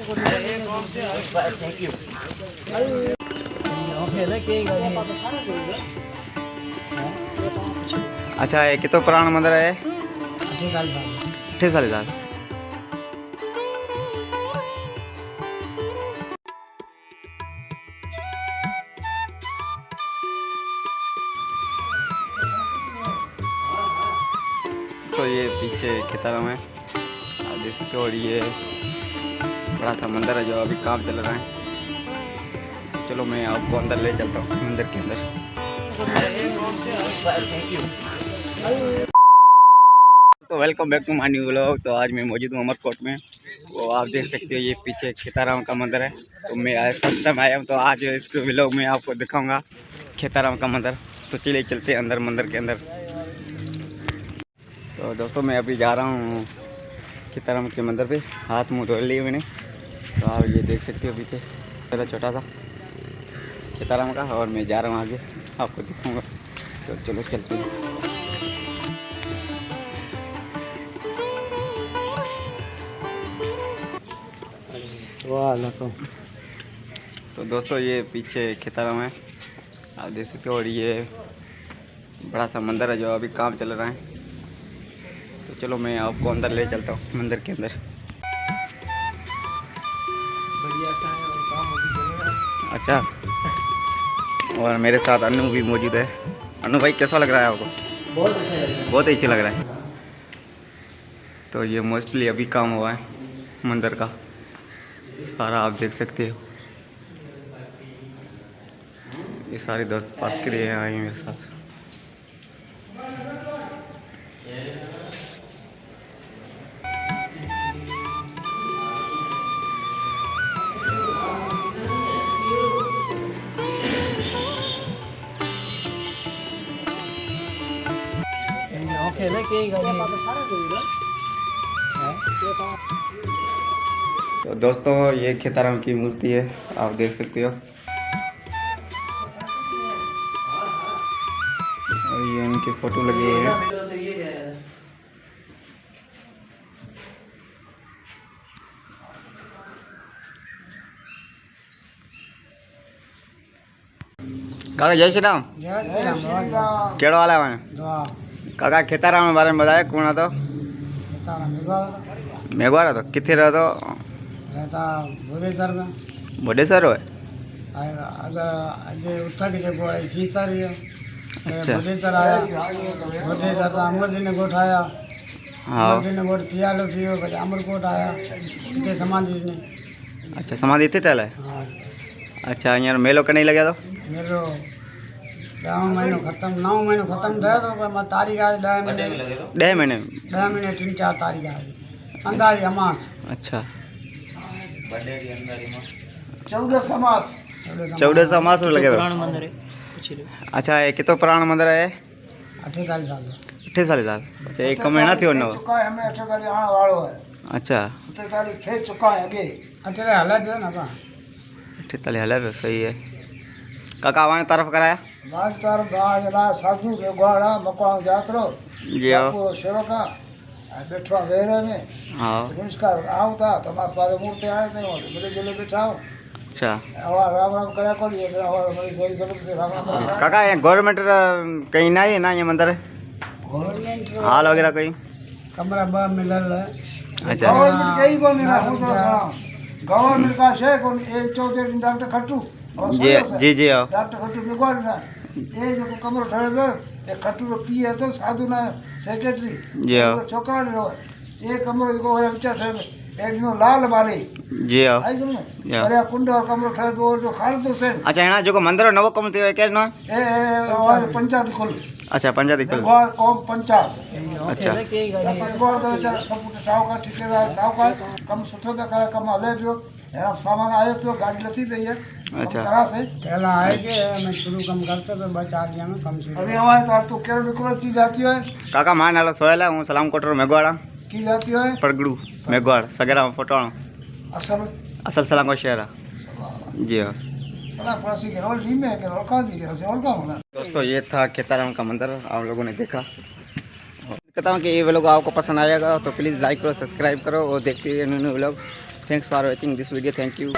Thank you. अच्छा ये कितो पुराना मंदिर है? 38 साल। तो ये पीछे खेताराम है आप देख सकते हो, और ये बड़ा सा मंदिर है जो अभी काम चल रहा है। चलो मैं आपको अंदर ले चलता हूँ मंदिर के अंदर। तो welcome back to my new vlog. तो आज मैं मौजूद हूँ अमरकोट में। तो आप देख सकते हो ये पीछे खेताराम का मंदिर है। तो मैं आज फर्स्ट टाइम आया हूँ, तो आज इसके व्लॉग में आपको दिखाऊंगा खेताराम का मंदिर। तो चलिए चलते हैं अंदर मंदिर के अंदर। तो दोस्तों मैं अभी जा रहा हूँ खेताराम के मंदिर पे, हाथ मुँह धो लिए मैंने। तो आप ये देख सकते हो पीछे मेरा छोटा सा खेताराम का, और मैं जा रहा हूँ आगे आपको दिखाऊंगा। तो चलो चलते हैं। तो दोस्तों ये पीछे खेताराम है आप देख सकते हो, और ये बड़ा सा मंदिर है जो अभी काम चल रहा है। तो चलो मैं आपको अंदर ले चलता हूँ मंदिर के अंदर। अच्छा, और मेरे साथ अनु भी मौजूद है। अनु भाई कैसा लग रहा है आपको? बहुत अच्छा लग रहा है। तो ये मोस्टली अभी काम हुआ है मंदिर का सारा, आप देख सकते हो। ये सारे दोस्त बात के लिए आए मेरे साथ। तो दोस्तों ये खेताराम की मूर्ति है आप देख सकते हो, और ये उनकी फोटो लगी है। काका जय श्री राम। केड़ो वाला है काका? खेताराम के बारे में बताया कौन है? तो मेघवाड़ा तो कितने रहो? तो बुढ़ेसर में। बुढ़ेसर है अगर उत्तर की जगह फीसर है। अच्छा। बुढ़ेसर आया, बुढ़ेसर तो अमर जी ने गोठ आया। हाँ अमर जी ने गोठ पिया लो पियो, फिर अमरकोट आया इतने समाधि ने। अच्छा समाधि इतने तल है। हाँ। अच्छा यहाँ मेलो के नहीं लगे? तो मेरो 9 महीनों खत्म 9 महीनों खत्म थे। तो मैं तारीख आज 10 महीने 10 महीने 3-4 तारीख आज अंधारी अमास। अच्छा 14 समास में लगे तो। मंदिर है। अच्छा ये कितो पुराना मंदिर है? 48 साल। 38 साल। अच्छा एक महीना थी उन्होंने। चुका है हमें 48 आने वालो है। अच्छा 47 थे चुका है अगे 48 हालत है ना पा 48 हाल सही है। काका आवाने तरफ कराया बाज तार बाजला साधु के गोड़ा मकान जातरो जी आओ। पूरा सेवका बैठवा वेरे में। हाँ नमस्कार आवता तुम्हारे पास मूर्ति आए थे मिले जुले बैठाओ। अच्छा आवाज राम राम करा को ये आवाज बड़ी सही सब से राम राम करा। काका ये गवर्नमेंट कहीं नहीं है ना ये मंदिर? गवर्नमेंट हाल वगैरह कहीं? कमरा बा मिलल है। अच्छा गवर्नमेंट कहीं को नहीं ना गवर्नमेंट का शे को एक चौथे दिन डॉक्टर खट्टू जी आओ। डॉक्टर खट्टू में गोड़ ना ये जो कमरो ठहरे ये खट्टू रो पी है तो साधु ना सेक्रेटरी जी आओ। छोकरा रो ये कमरो को विचार ठहरे एक नो लाल वाले जी आओ। आई सुन अरे कुंड और कमरो ठहरे वो जो खाड़ तो से। अच्छा यहाँ जो मंदिर नवो कम थियो के ना ए पंचायत खोल। अच्छा पंचायत खोल गोड़ कौम पंचायत। अच्छा गोड़ तो बेचारा सब कुछ ठाव का ठेकेदार ठाव का कम सुठो का कम हले पियो है सामान आयो पियो गाड़ी लथी पई है। अच्छा करा से पहला आए के मैं शुरू कम कर से बचा दिया मैं कम से अभी हमारे साथ तो केरल निकलो की जाती है। काका मान नालो सोहेला हूँ सलाम कोटर मेघवाड़ा की जाती है परगड़ू मेघवाड़ सगरा फोटोणो असल असल सलाम को शहर जी हाँ। सला पड़ोसी के रोल ली में के रोल का दी के रोल का होना। दोस्तों ये था खेताराम का मंदिर आप लोगों ने देखा। कहता हूँ कि ये व्लॉग आपको पसंद आएगा तो प्लीज़ लाइक करो सब्सक्राइब करो और देखते रहिए new vlog. Thanks for watching this video, thank you.